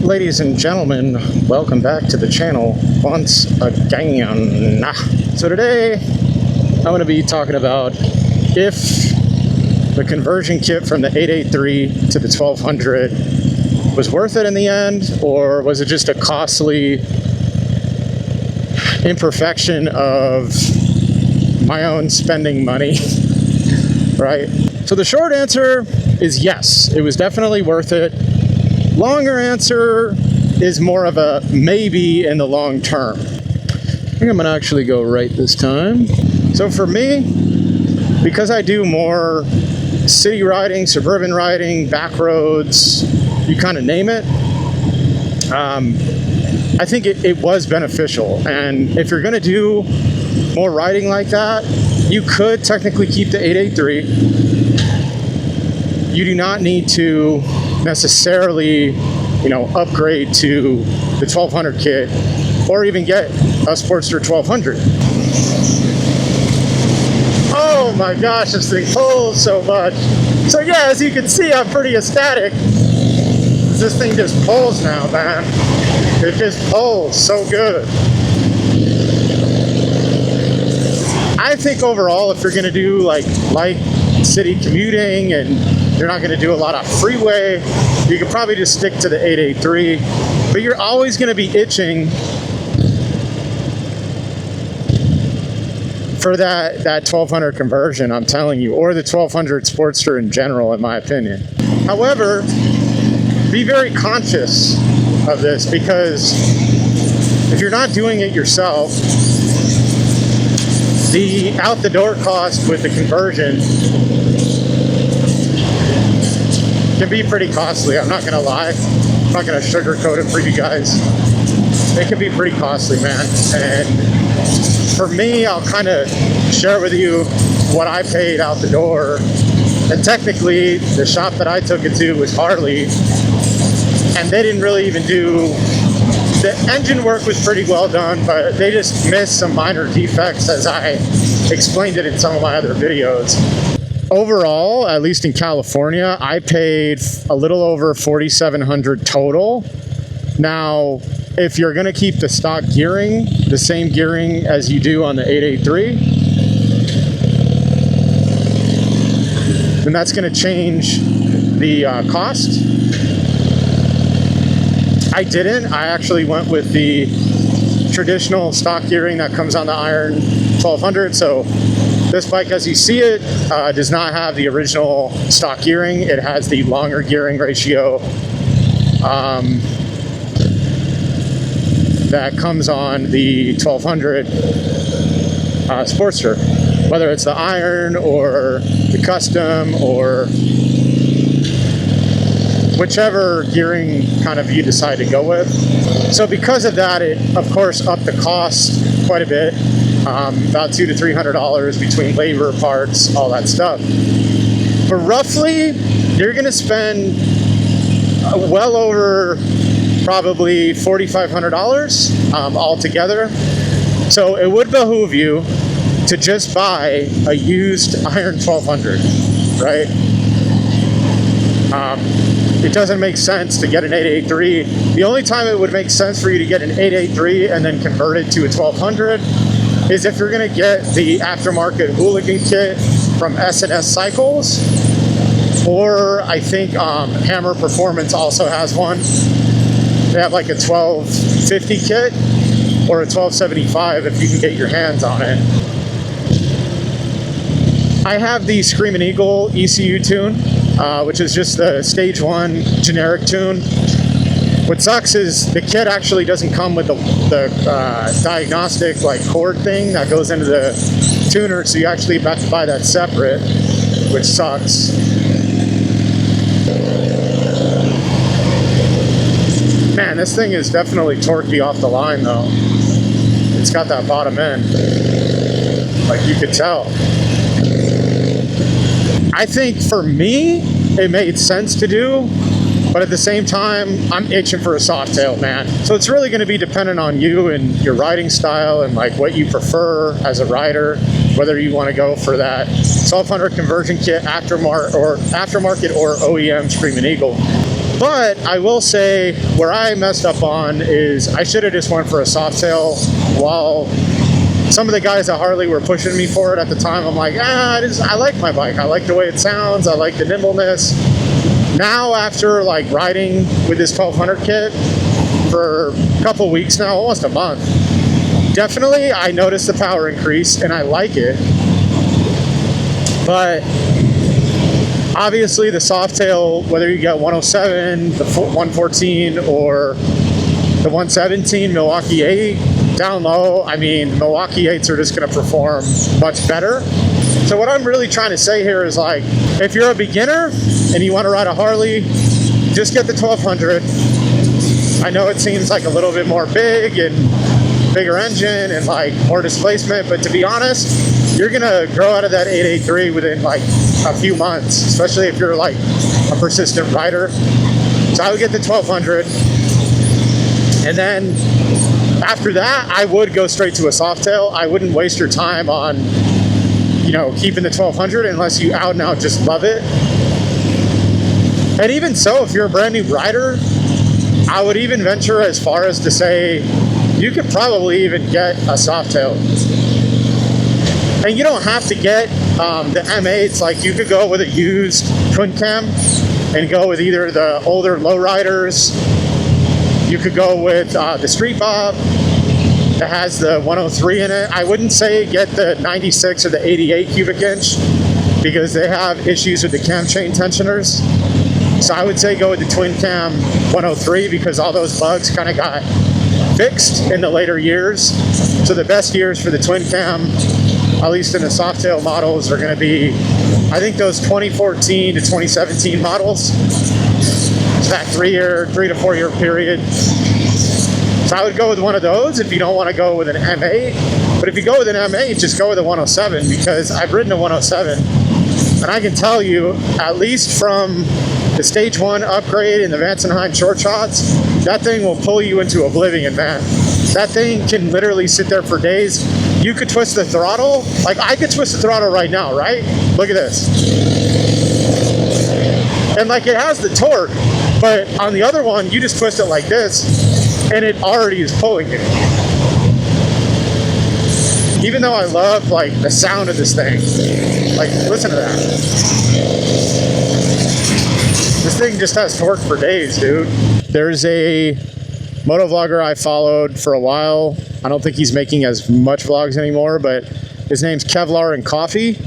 Ladies and gentlemen, welcome back to the channel once again. So today I'm going to be talking about if the conversion kit from the 883 to the 1200 was worth it in the end, or was it just a costly imperfection of my own spending money, right? So the short answer is yes, it was definitely worth it. Longer answer is more of a maybe in the long term. I think I'm gonna actually go right this time. So for me, because I do more city riding, suburban riding, back roads, you kind of name it, I think it was beneficial. And if you're gonna do more riding like that, you could technically keep the 883. You do not need to necessarily, upgrade to the 1200 kit or even get a Sportster 1200. Oh my gosh, this thing pulls so much. So yeah, as you can see, I'm pretty ecstatic. This thing just pulls now, man. It just pulls so good. I think overall, if you're gonna do like light city commuting and you're not going to do a lot of freeway, you could probably just stick to the 883, but you're always going to be itching for that 1200 conversion, I'm telling you, or the 1200 Sportster in general, in my opinion. However, be very conscious of this, because if you're not doing it yourself, the out the door cost with the conversion can be pretty costly. I'm not gonna lie. I'm not gonna sugarcoat it for you guys. It can be pretty costly, man. And for me, I'll kind of share with you what I paid out the door. And technically, the shop that I took it to was Harley, and they didn't really even do, the engine work was pretty well done, but they just missed some minor defects, as I explained it in some of my other videos. Overall, at least in California, I paid a little over $4,700 total. Now, if you're gonna keep the stock gearing, the same gearing as you do on the 883, then that's gonna change the cost. I didn't. I actually went with the traditional stock gearing that comes on the Iron 1200. So this bike, as you see it, does not have the original stock gearing. It has the longer gearing ratio that comes on the 1200 Sportster, whether it's the Iron or the Custom or whichever gearing kind of you decide to go with. So because of that, it of course upped the cost quite a bit. About $200 to $300 between labor, parts, all that stuff. But roughly, you're gonna spend well over probably $4,500 altogether. So it would behoove you to just buy a used Iron 1200, right? It doesn't make sense to get an 883. The only time it would make sense for you to get an 883 and then convert it to a 1200 is if you're gonna get the aftermarket Hooligan kit from S&S Cycles, or I think Hammer Performance also has one. They have like a 1250 kit or a 1275 if you can get your hands on it. I have the Screaming Eagle ECU tune, which is just the stage 1 generic tune. What sucks is the kit actually doesn't come with the diagnostic like cord thing that goes into the tuner, so you actually have to buy that separate, which sucks. Man, this thing is definitely torquey off the line though. It's got that bottom end, like you could tell. I think for me, it made sense to do, but at the same time, I'm itching for a softail, man. So it's really gonna be dependent on you and your riding style and like what you prefer as a rider, whether you wanna go for that 1200 conversion kit, aftermarket or OEM Screaming Eagle. But I will say where I messed up on is I should have just went for a softail. While some of the guys at Harley were pushing me for it at the time, I'm like, I like my bike. I like the way it sounds. I like the nimbleness. Now, after like riding with this 1200 kit for a couple weeks now, almost a month, definitely I noticed the power increase and I like it. But obviously the softail, whether you get 107, the 114, or the 117 Milwaukee 8, down low, I mean, Milwaukee 8s are just going to perform much better. So what I'm really trying to say here is, like, if you're a beginner and you want to ride a Harley, just get the 1200. I know it seems like a little bit more big and bigger engine and like more displacement, but to be honest, you're gonna grow out of that 883 within like a few months, especially if you're like a persistent rider. So I would get the 1200, and then after that I would go straight to a softail. I wouldn't waste your time on, you know, keeping the 1200 unless you out and out just love it. And even so, if you're a brand new rider, I would even venture as far as to say you could probably even get a softail. And you don't have to get the M8s. Like, you could go with a used twin cam and go with either the older lowriders. You could go with the Street Bob that has the 103 in it. I wouldn't say get the 96 or the 88 cubic inch because they have issues with the cam chain tensioners. So I would say go with the twin cam 103 because all those bugs kind of got fixed in the later years. So the best years for the twin cam, at least in the softail models, are going to be, I think, those 2014 to 2017 models. It's that 3 to 4 year period. So I would go with one of those if you don't want to go with an M8. But if you go with an M8, just go with a 107, because I've ridden a 107 and I can tell you, at least from the stage 1 upgrade in the Vansenheim short shots, that thing will pull you into oblivion, man. That thing can literally sit there for days. You could twist the throttle. Like, I could twist the throttle right now, right? Look at this. And like, it has the torque, but on the other one, you just twist it like this, and it already is pulling you. Even though I love like the sound of this thing, like, listen to that. This thing just has torque for days, dude. There's a motovlogger I followed for a while. I don't think he's making as much vlogs anymore, but his name's Kevlar and Coffee,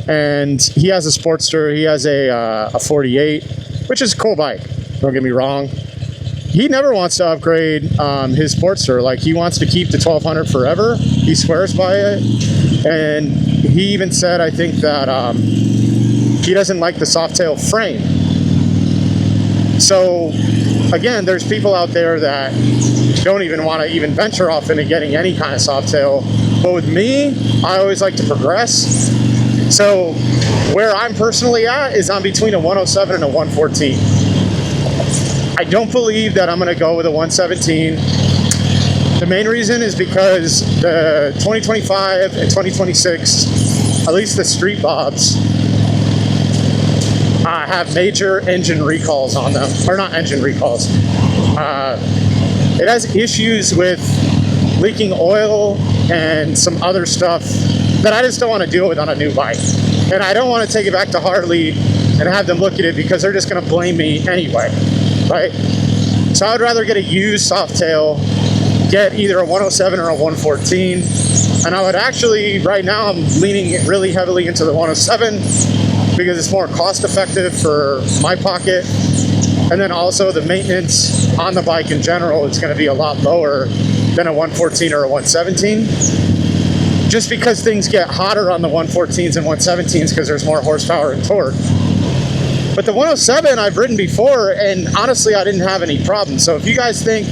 and he has a Sportster. He has a 48, which is a cool bike, don't get me wrong. He never wants to upgrade his Sportster. Like, he wants to keep the 1200 forever. He swears by it, and he even said, I think, that he doesn't like the softail frame. So again, there's people out there that don't even want to even venture off into getting any kind of softail. But with me, I always like to progress. So where I'm personally at is I'm between a 107 and a 114. I don't believe that I'm going to go with a 117. The main reason is because the 2025 and 2026, at least the Street Bobs, have major engine recalls on them. Or not engine recalls. It has issues with leaking oil and some other stuff that I just don't want to deal with on a new bike. And I don't want to take it back to Harley and have them look at it because they're just going to blame me anyway, right? So I would rather get a used softail, get either a 107 or a 114. And I would actually, right now, I'm leaning really heavily into the 107 because it's more cost effective for my pocket. And then also the maintenance on the bike in general is going to be a lot lower than a 114 or a 117. Just because things get hotter on the 114s and 117s because there's more horsepower and torque. But the 107 I've ridden before, and honestly I didn't have any problems. So if you guys think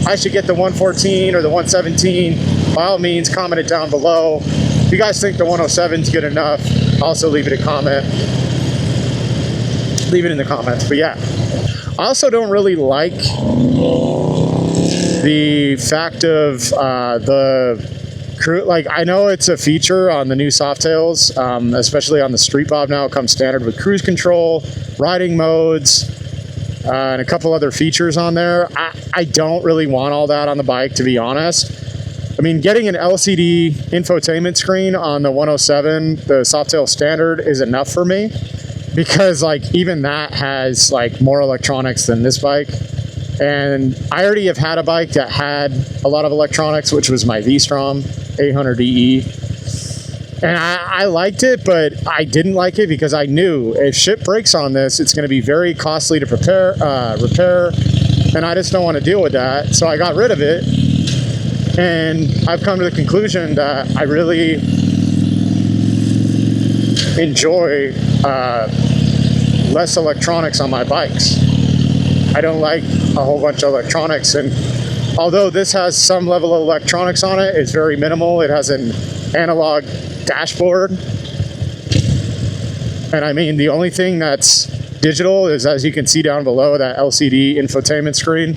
I should get the 114 or the 117, by all means comment it down below. If you guys think the 107 is good enough, also leave it a comment. Leave it in the comments. But yeah, I also don't really like the fact of the crew. Like, I know it's a feature on the new softails, especially on the Street Bob now. It comes standard with cruise control, riding modes, and a couple other features on there. I don't really want all that on the bike, to be honest. I mean, getting an LCD infotainment screen on the 107, the Softail standard, is enough for me, because like even that has like more electronics than this bike. And I already have had a bike that had a lot of electronics, which was my V-Strom 800DE. And I liked it, but I didn't like it because I knew if shit breaks on this, it's going to be very costly to repair, and I just don't want to deal with that. So I got rid of it, and I've come to the conclusion that I really enjoy less electronics on my bikes. I don't like a whole bunch of electronics, and although this has some level of electronics on it, it's very minimal. It has an analog dashboard, and I mean the only thing that's digital is, as you can see down below, that LCD infotainment screen.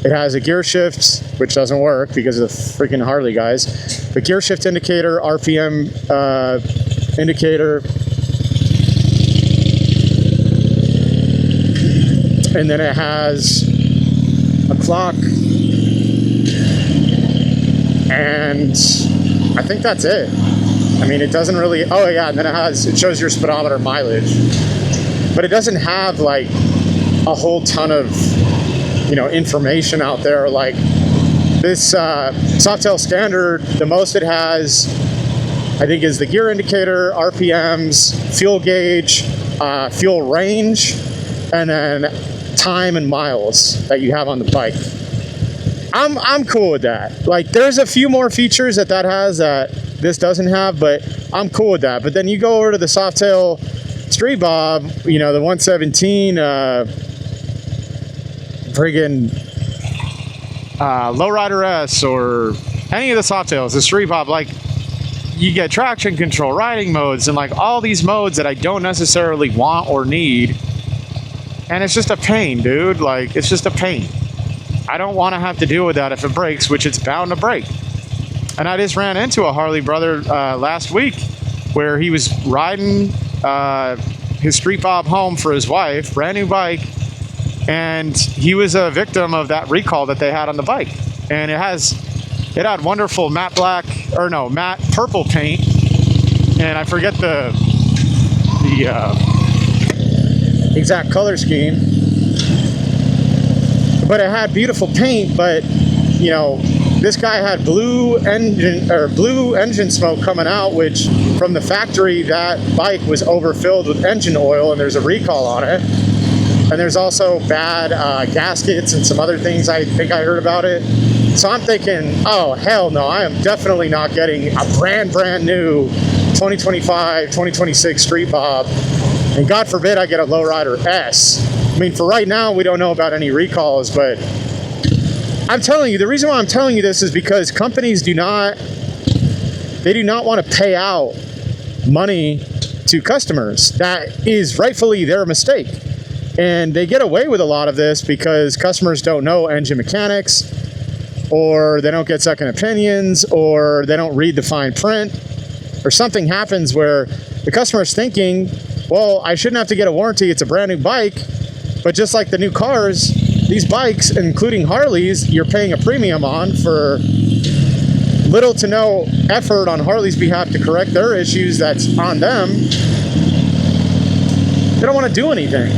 It has a gear shift, which doesn't work because of the freaking Harley guys. The gear shift indicator, RPM indicator, and then it has a clock, and I think that's it. I mean, it doesn't really, oh yeah, and then it shows your speedometer mileage, but it doesn't have like a whole ton of, you know, information out there. Like this Softail standard, the most it has, I think, is the gear indicator, RPMs, fuel gauge, fuel range, and then time and miles that you have on the bike. I'm cool with that. Like, there's a few more features that has that this doesn't have, but I'm cool with that. But then you go over to the Softail Street Bob, you know, the 117 friggin' Lowrider S, or any of the Softails, the Street Bob, like, you get traction control, riding modes, and like all these modes that I don't necessarily want or need. And it's just a pain, dude. Like, it's just a pain. I don't want to have to deal with that if it breaks, which it's bound to break. And I just ran into a Harley brother last week where he was riding his Street Bob home for his wife, brand new bike, and he was a victim of that recall that they had on the bike. And it had wonderful matte purple paint, and I forget the exact color scheme, but it had beautiful paint. But you know, this guy had blue engine smoke coming out, which from the factory, that bike was overfilled with engine oil, and there's a recall on it. And there's also bad gaskets and some other things I think I heard about it. So I'm thinking, oh hell no, I am definitely not getting a brand new 2025, 2026 Street Bob. And God forbid I get a Lowrider S. I mean, for right now, we don't know about any recalls, but I'm telling you, the reason why I'm telling you this is because companies do not want to pay out money to customers. That is rightfully their mistake. And they get away with a lot of this because customers don't know engine mechanics, or they don't get second opinions, or they don't read the fine print, or something happens where the customer's thinking, well, I shouldn't have to get a warranty, it's a brand new bike. But just like the new cars, these bikes, including Harleys, you're paying a premium on for little to no effort on Harley's behalf to correct their issues that's on them. They don't want to do anything.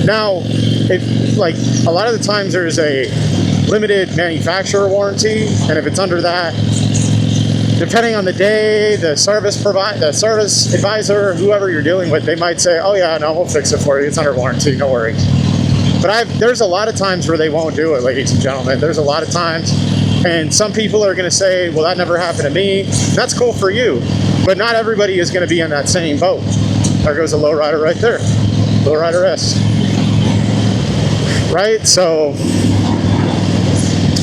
Now, if, like, a lot of the times there's a limited manufacturer warranty, and if it's under that, depending on the day, the service advisor, whoever you're dealing with, they might say, oh yeah, no, we'll fix it for you, it's under warranty, no worry. But there's a lot of times where they won't do it, ladies and gentlemen. There's a lot of times, and some people are going to say, well, that never happened to me. That's cool for you, but not everybody is going to be in that same boat. There goes a Lowrider right there, Lowrider S. Right? So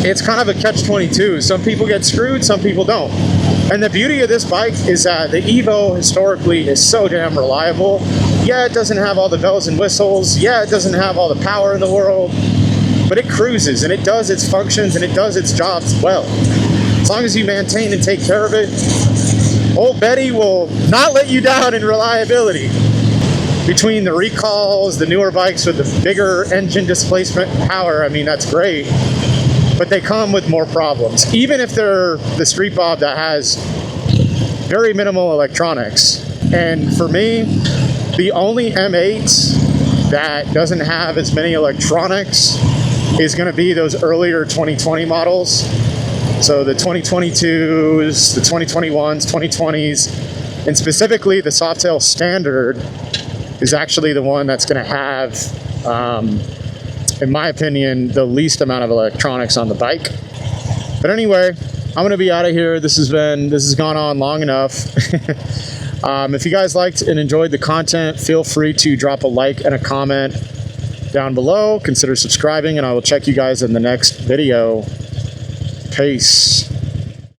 it's kind of a catch-22. Some people get screwed, some people don't. And the beauty of this bike is that the Evo historically is so damn reliable. Yeah, it doesn't have all the bells and whistles. Yeah, it doesn't have all the power in the world, but it cruises and it does its functions and it does its jobs well. As long as you maintain and take care of it, old Betty will not let you down in reliability. between the recalls, the newer bikes with the bigger engine displacement power, I mean, that's great. But they come with more problems. Even if they're the Street Bob that has very minimal electronics. And for me, the only M8 that doesn't have as many electronics is going to be those earlier 2020 models. So the 2022s, the 2021s, 2020s, and specifically the Softail Standard is actually the one that's going to have, in my opinion, the least amount of electronics on the bike. But anyway, I'm going to be out of here. This has gone on long enough. If you guys liked and enjoyed the content, feel free to drop a like and a comment down below. Consider subscribing, and I will check you guys in the next video. Peace.